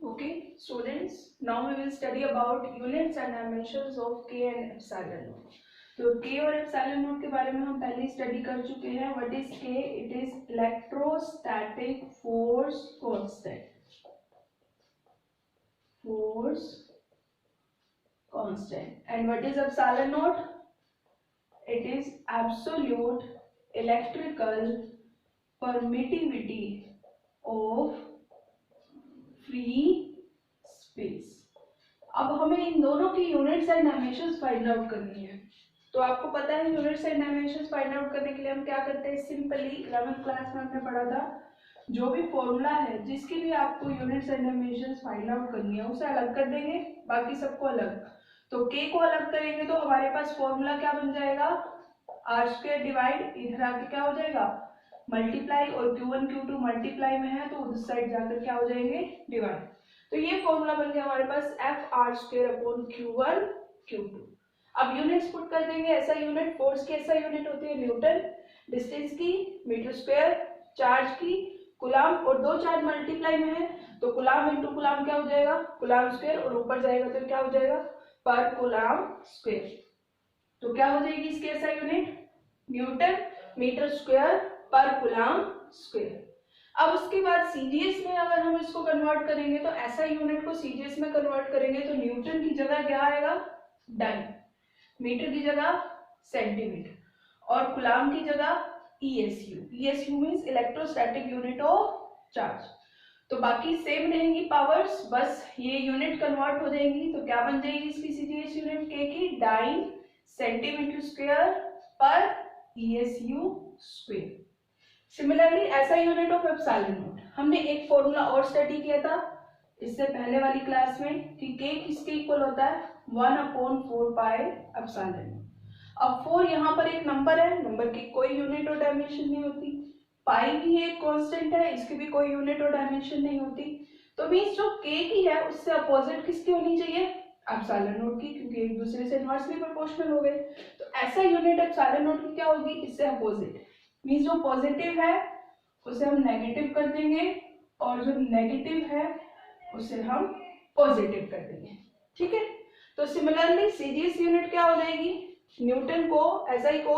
Okay, students, now we will study about units and dimensions of K and epsilon naught. तो K और epsilon naught के बारे में हम पहले स्टडी कर चुके हैं. What is K? It is electrostatic force constant. Force constant. And what is epsilon naught? It is absolute electrical permittivity of free space. अब हमें इन दोनों की units and dimensions find out करनी है. तो आपको पता है units and dimensions find out करने के लिए हम क्या करते हैं. सिंपली 11th क्लास में हमने पढ़ा था, जो भी फॉर्मूला है जिसकी भी आपको units and dimensions find out करनी है उसे अलग कर देंगे, बाकी सबको अलग. तो के को अलग करेंगे तो हमारे पास फॉर्मूला क्या बन जाएगा, आर स्क्वायर डिवाइड, इधर आके क्या हो जाएगा मल्टीप्लाई, और Q1 Q2 मल्टीप्लाई में है तो उधर साइड जाकर क्या हो जाएंगे डिवाइड. तो ये फॉर्मूला बन गया हमारे पास F R square upon Q1 Q2. अब यूनिट्स पुट कर देंगे. ऐसा यूनिट, फोर्स की ऐसा यूनिट होती है न्यूटन, डिस्टेंस की मीटर स्क्वायर, चार्ज की कुलाम, और दो चार्ज मल्टीप्लाई में है तो कुलाम इंटू कुलाम क्या हो जाएगा कुलाम स्क्वायर, और ऊपर जाएगा तो क्या हो जाएगा पर कुलाम स्क्वायर. तो क्या हो जाएगी इसकी ऐसा यूनिट न्यूटन मीटर स्क्वायर पर कुलाम स्क्वायर. अब उसके बाद सीजीएस में अगर हम इसको कन्वर्ट करेंगे तो ऐसा यूनिट को सीजीएस में कन्वर्ट करेंगे तो न्यूटन की जगह क्या आएगा डाइन, मीटर की जगह सेंटीमीटर, और कुलाम की जगह ईएसयू. ईएसयू means electrostatic unit of charge. तो बाकी सेम रहेंगी पावर्स, बस ये यूनिट कन्वर्ट हो जाएंगी. तो क्या बन जाएगी इसकी सीजीएस यूनिट के की डाइन सेंटीमीटर स्क्वायर पर ईएसयू स्क्वायर. सिमिलरली ऐसा यूनिट ऑफ एप्सिलॉन नॉट हमने एक फॉर्मूला और स्टडी किया था इससे पहले वाली क्लास में कि के किसके इक्वल होता है 1/4 पाई एप्सिलॉन नॉट. अब 4 यहाँ पर एक नंबर है, नंबर की कोई यूनिट और डायमेंशन नहीं होती. पाई भी एक कांस्टेंट है, इसकी भी कोई यूनिट और डायमेंशन नहीं होती. तो मींस जो के की है उससे अपोजिट किसकी होनी चाहिए एप्सिलॉन नॉट की, क्योंकि एक दूसरे से इनवर्सली प्रोपोर्शनल हो गए. तो ऐसा यूनिट एप्सिलॉन नॉट की क्या होगी इससे अपोजिट. मींस जो पॉजिटिव है उसे हम नेगेटिव कर देंगे और जो नेगेटिव है उसे हम पॉजिटिव कर देंगे. ठीक है. तो सिमिलरली सीजीएस यूनिट क्या हो जाएगी, न्यूटन को एसआई को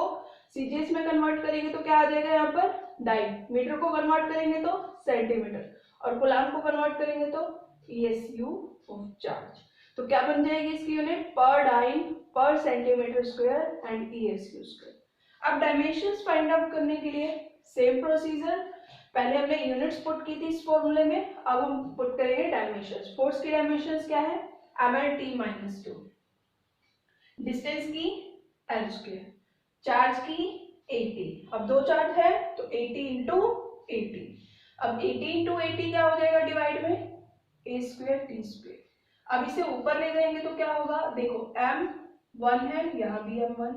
सीजीएस में कन्वर्ट करेंगे तो क्या आ जाएगा यहाँ पर डाइन, मीटर को कन्वर्ट करेंगे तो सेंटीमीटर, और कुलाम को कन्वर्ट करेंगे तो ईएसयू ऑफ चार्ज. तो क्या बन जाएगी इसकी यूनिट पर डाइन पर सेंटीमीटर स्क्वायर एंड ईएसयू स्क्वायर. अब डायमेंशंस फाइंड आउट करने के लिए सेम प्रोसीजर, पहले हमने यूनिट्स पुट की थी इस फॉर्मूले में, अब हम पुट करेंगे डायमेंशंस. फोर्स की डायमेंशंस क्या है ml/t-2, डिस्टेंस की l स्क्वायर, चार्ज की 80. अब दो चार्ज है तो 80 इंटू 80. अब 80 इंटू 80 क्या हो जाएगा डिवाइड में a स्क्वायर t स्क्वायर. अब इसे ऊपर ले जाएंगे तो क्या होगा, देखो m1 है, यहाँ भी m1,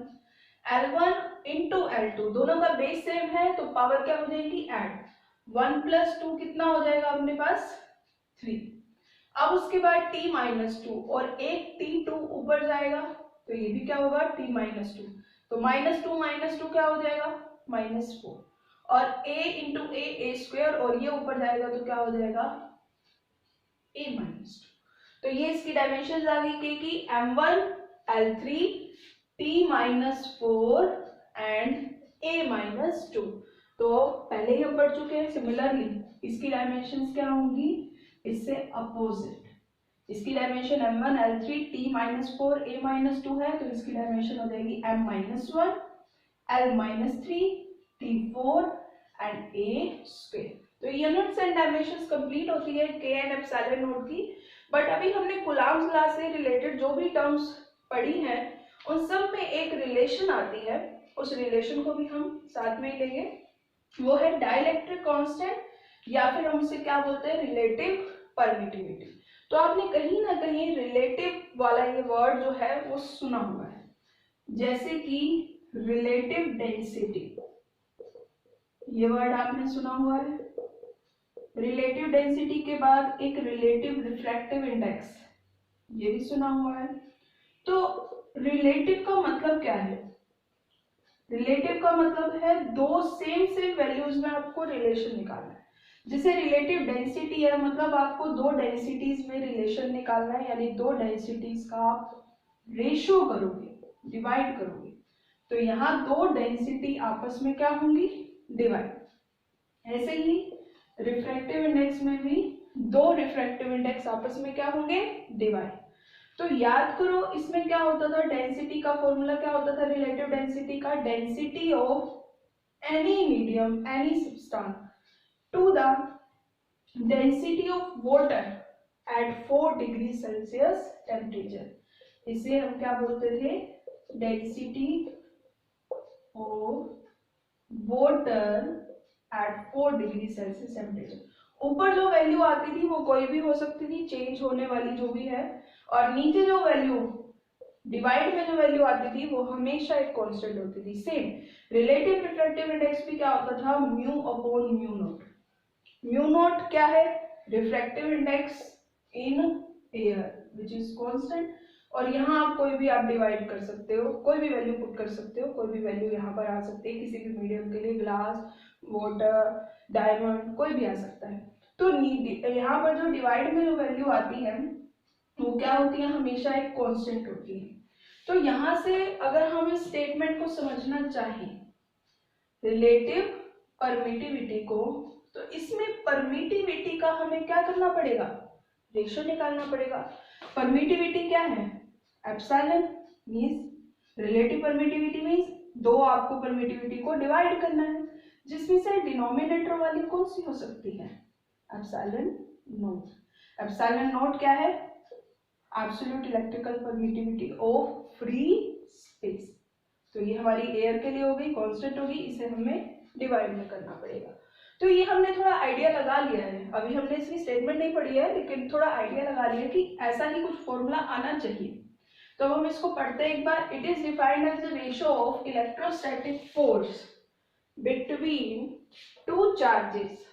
L1 इंटू L2 दोनों का बेस सेम है तो पावर क्या हो जाएगी ऐड. 1 + 2 कितना हो जाएगा अपने पास 3. अब उसके बाद t-2 और एक t2 ऊपर जाएगा तो ये भी क्या होगा t-2. तो -2 क्या हो जाएगा -4, और a इंटू a स्क्वायर, और ये ऊपर जाएगा तो क्या हो जाएगा a-2. तो ये इसकी डायमेंशन आ गई के की m1 L3 t-4 and a-2. तो पहले ही हम पढ़ चुके हैं. सिमिलरली इसकी डायमेंशंस क्या होंगी इससे अपोजिट. इसकी dimension m1 L3 t-4 a-2 है तो इसकी डायमेंशन हो जाएगी m-1 L-3 t4 and a square. तो यूनिट्स एंड डायमेंशंस कंप्लीट होती है के एंड एप्सिलॉन नॉट की. बट अभी हमने कूलम्ब्स लॉ से रिलेटेड जो भी टर्म्स पढ़ी हैं उन सब में एक रिलेशन आती है, उस रिलेशन को भी हम साथ में ही लेंगे. वो है डाइलेक्ट्रिक कांस्टेंट, या फिर हम उसे क्या बोलते हैं रिलेटिव परमिटिविटी. तो आपने कहीं ना कहीं रिलेटिव वाला ये वर्ड जो है वो सुना हुआ है, जैसे कि रिलेटिव डेंसिटी, ये वर्ड आपने सुना हुआ है. रिलेटिव डेंसिटी के बाद एक रिलेटिव रिफ्रैक्टिव इंडेक्स, ये भी सुना हुआ है. तो रिलेटिव का मतलब क्या है, रिलेटिव का मतलब है दो सेम वैल्यूज में आपको रिलेशन निकालना है. जैसे रिलेटिव डेंसिटी है, मतलब आपको दो डेंसिटीज में रिलेशन निकालना है, यानी दो डेंसिटीज का आप रेशो करोगे, डिवाइड करोगे, तो यहाँ दो डेंसिटी आपस में क्या होंगी, डिवाइड। ऐसे ही रिफ्रैक्टिव इंडेक्स में भी दो रिफ्रैक्टिव इंडेक्स आपस में क्या होंगे, डिवाइड। तो याद करो इसमें क्या होता था, डेंसिटी का फॉर्मूला क्या होता था, रिलेटिव डेंसिटी का, density of any medium any substance to the density of water at 4 degree Celsius temperature. इसे हम क्या बोलते थे, density of water at 4 degree Celsius temperature. ऊपर जो वैल्यू आती थी वो कोई भी हो सकती थी, चेंज होने वाली जो भी है, और नीचे जो वैल्यू डिवाइड में जो वैल्यू आती थी वो हमेशा एक कांस्टेंट होती थी। सेम रिलेटिव रिफ्रैक्टिव इंडेक्स भी क्या होता था, mu upon mu naught. Mu naught क्या है, refractive index in air which is constant, और यहाँ आप कोई भी आप डिवाइड कर सकते हो, कोई भी वैल्यू पुट कर सकते हो, कोई भी वैल्यू यहाँ पर आ सकती है किसी भी मीडियम के लिए, ग्लास, वाटर, डायमंड, कोई भी आ सकता है। तो यहाँ पर जो डिवाइड में जो वैल्यू आती है वो क्या होती है, हमेशा एक कांस्टेंट होती है। तो यहाँ से अगर हम इस स्टेटमेंट को समझना चाहें रिलेटिव परमिटिविटी को, तो इसमें परमिटिविटी का हमें क्या करना पड़ेगा, रेशो निकालना पड़ेगा। परमिटिविटी क्या है, epsilon, means relative permittivity means दो आपको परमिटिविटी को डिवाइड करना है, जिसमें से डिनोमिनेटर वाली कौन सी हो सकती है, एप्सिलॉन नॉट। एप्सिलॉन नॉट क्या है, absolute electrical permittivity of free space. तो ये हमारी एयर के लिए हो गई, कांस्टेंट होगी, इसे हमें डिवाइड में करना पड़ेगा। तो ये हमने थोड़ा आइडिया लगा लिया है, अभी हमने इसकी स्टेटमेंट नहीं पढ़ी है, लेकिन थोड़ा आइडिया लगा लिया कि ऐसा ही कुछ फॉर्मूला आना चाहिए। तो हम इसको पढ़ते हैं एक बार। It is defined as the ratio of electrostatic force between two charges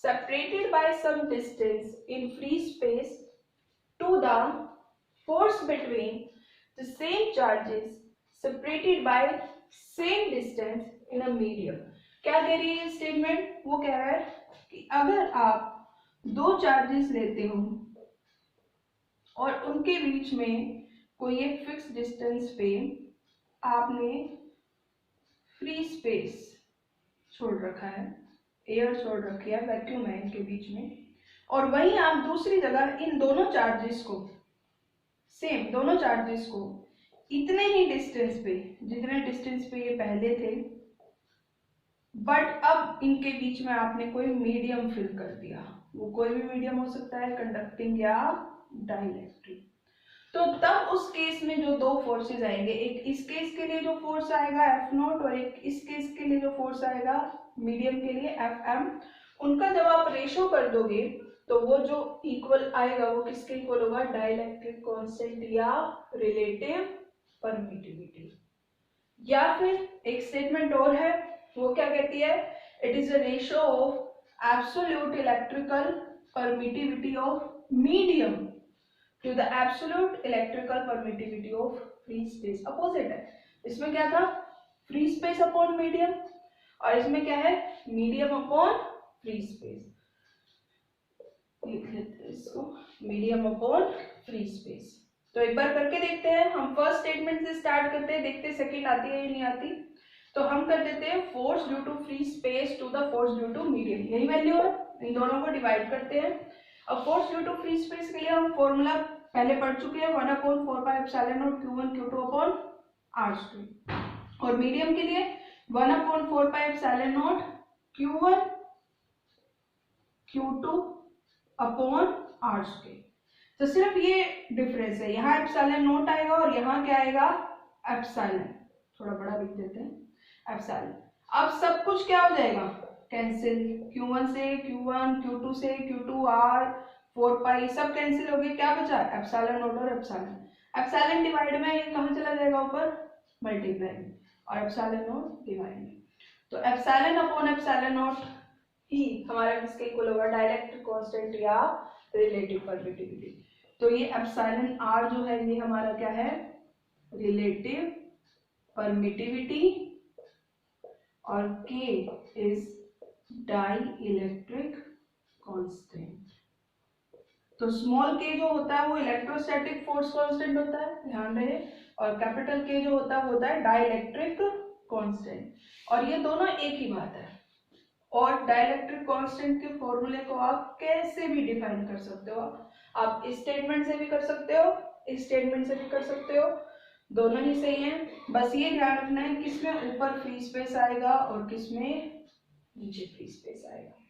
separated by some distance in free space to the force between the same charges separated by same distance in a medium। क्या कह रही है statement, वो कह रहा है कि अगर आप दो चार्जेस लेते हो और उनके बीच में कोई एक फिक्स डिस्टेंस पे आपने फ्री स्पेस छोड़ रखा है, एयर छोड़ रखी है, वैक्यूम है इनके बीच में, और वहीं आप दूसरी जगह इन दोनों चार्जेस को, सेम दोनों चार्जेस को इतने ही डिस्टेंस पे, जितने डिस्टेंस पे ये पहले थे, बट अब इनके बीच में आपने कोई मीडियम फिल कर दिया। वो कोई भी मीडियम हो सकता है, कंडक्टिंग या डाइलेक्ट्रिक। तो तब उस केस में जो दो फोर्सेस आएंगे, एक इस केस के लिए जो फोर्स आएगा एफ नॉट, और एक इस केस के लिए जो फोर्स आएगा मीडियम के लिए एफ एम, उनका जब आप रेशो कर दोगे तो वो जो इक्वल आएगा वो किसके इक्वल होगा, डाइलेक्ट्रिक कांस्टेंट या रिलेटिव परमिटिविटी। या फिर एक स्टेटमेंट और है, वो क्या कहती है, it is a ratio of absolute electrical permittivity of medium to the absolute electrical permittivity of free space. Opposite है, इसमें क्या था, फ्री स्पेस अपॉन मीडियम, और इसमें क्या है, मीडियम अपॉन फ्री स्पेस। लिख लेते हैं इसको, मीडियम अपॉन फ्री स्पेस। तो एक बार करके देखते हैं, हम फर्स्ट स्टेटमेंट से स्टार्ट करते हैं, देखते हैं सेकंड आती है या नहीं आती। तो हम कर देते हैं force due to free space to the force due to medium, यही वैल्यू है, इन दोनों को डिवाइड करते हैं। अब force due to free space के लिए हम फॉर्मूला पहले पढ़ चुके हैं, 1/4πε0 Q1 Q2 अपॉन R², और मीडियम के लिए 1/4πε0 Q1 Q2 अपॉन R²। तो सिर्फ ये डिफरेंस है, यहाँ एप्सिलॉन नोट आएगा और यहाँ क्या आएगा, एप्सिलॉन, थोड़ा बड़ा लिख देते हैं एप्सिलॉन। अब सब कुछ क्या हो जाएगा, कैंसिल, Q1 से Q1, Q2 से Q2, R 4π सब कैंसिल हो गए, क्या बचा, एप्सिलॉन नोट और एप्सिलॉन। एप्सिलॉन डिवाइड में ये कहाँ चला जाएगा, ऊपर मल्टीप्लाई में, और एप्सिलॉन नोट डिवाइड में। तो एप्सिलॉन अपॉन एप्सिलॉन नोट ही हमारा किसके इक्वल होगा, डाइलेक्ट्रिक कांस्टेंट या रिलेटिव परमिटिविटी। तो ये एप्सिलॉन आर जो है ये हमारा क्या है, रिलेटिव परमिटिविटी, और के इज डाई इलेक्ट्रिक कांस्टेंट। तो स्मॉल के जो होता है वो इलेक्ट्रोस्टैटिक फोर्स कांस्टेंट होता है, ध्यान रहे, और कैपिटल के जो होता है वो होता है डाइलेक्ट्रिक कांस्टेंट। और ये दोनों एक ही बात है। और डाइलेक्ट्रिक कांस्टेंट के फॉर्मूले को आप कैसे भी डिफाइन कर सकते हो, आप इस स्टेटमेंट से भी कर सकते हो, इस स्टेटमेंट से भी कर सकते हो, दोनों ही सही है। बस ये ध्यान रखना है किसमें ऊपर फ्री स्पेस आएगा और किसमें नीचे फ्री स्पेस आएगा।